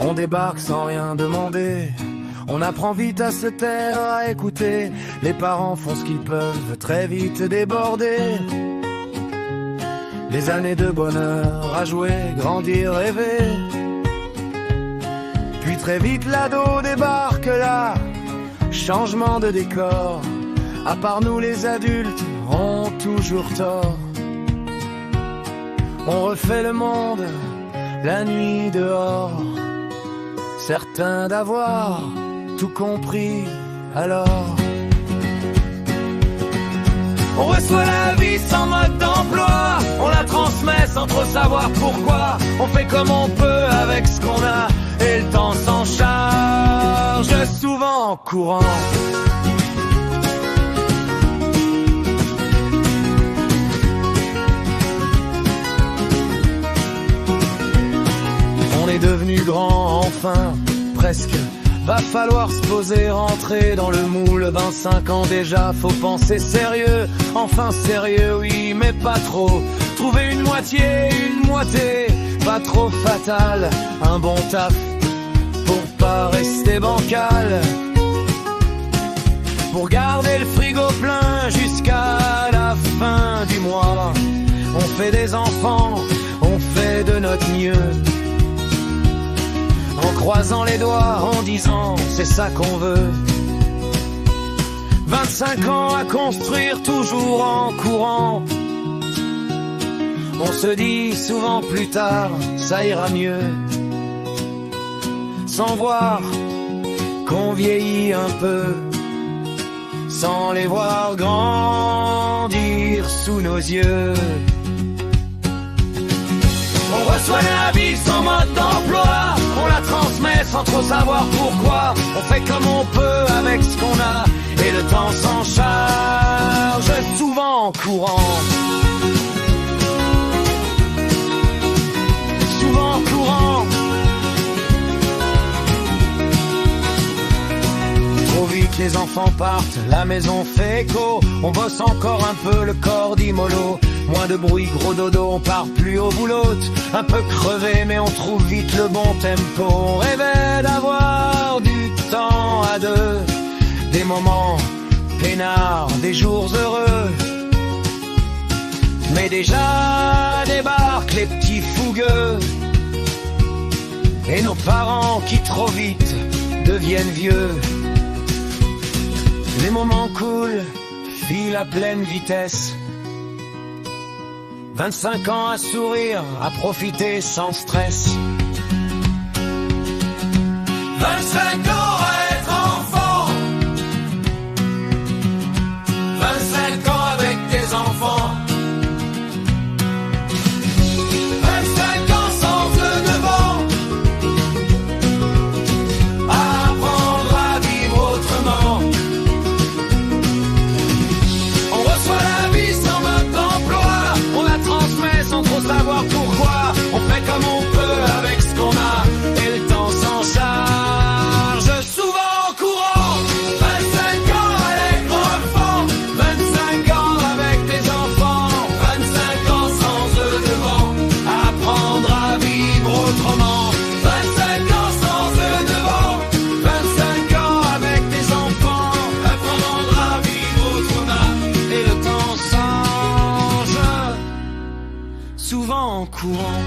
On débarque sans rien demander. On apprend vite à se taire, à écouter. Les parents font ce qu'ils peuvent, très vite débordés. Les années de bonheur à jouer, grandir, rêver. Puis très vite l'ado débarque là. Changement de décor. À part nous les adultes ont toujours tort. On refait le monde la nuit dehors. Certains d'avoir tout compris alors. On reçoit la vie sans mode d'emploi. On la transmet sans trop savoir pourquoi. On fait comme on peut avec ce qu'on a. Et le temps s'en charge, souvent en courant. On est devenu grand enfin, presque. Va falloir se poser, rentrer dans le moule. 25 ans déjà, faut penser sérieux. Enfin sérieux, oui, mais pas trop. Trouver une moitié, pas trop fatale. Un bon taf, pour pas rester bancal. Pour garder le frigo plein jusqu'à la fin du mois. On fait des enfants, on fait de notre mieux. En croisant les doigts, en disant c'est ça qu'on veut. 25 ans à construire, toujours en courant. On se dit souvent plus tard, ça ira mieux. Sans voir qu'on vieillit un peu. Sans les voir grandir sous nos yeux. On reçoit la vie sans mode d'emploi. On la transmet sans trop savoir pourquoi. On fait comme on peut avec ce qu'on a. Et le temps s'en charge, souvent en courant. Souvent en courant. Trop vite les enfants partent, la maison fait écho. On bosse encore un peu, le corps dit mollo. Moins de bruit, gros dodo, on part plus au boulot. Un peu crevé, mais on trouve vite le bon tempo. On rêvait d'avoir du temps à deux. Des moments peinards, des jours heureux. Mais déjà débarquent les petits fougueux. Et nos parents qui trop vite deviennent vieux. Les moments coulent, filent à pleine vitesse. 25 ans à sourire, à profiter sans stress. 25 ans à être enfant. 25 ans avec tes enfants. 25 ans sans eux devant. À apprendre à vivre autrement. On reçoit la vie sans mode d'emploi. On la transmet sans trop savoir pourquoi. On fait comme on peut avec ce qu'on a. Et le temps s'en charge, souvent en courant. 25 ans à être enfant. 25 ans avec tes enfants. 25 ans sans eux devant. Apprendre à vivre autrement. 25 ans sans eux devant. 25 ans avec tes enfants. Apprendre à vivre autrement. Et le temps change, souvent en courant.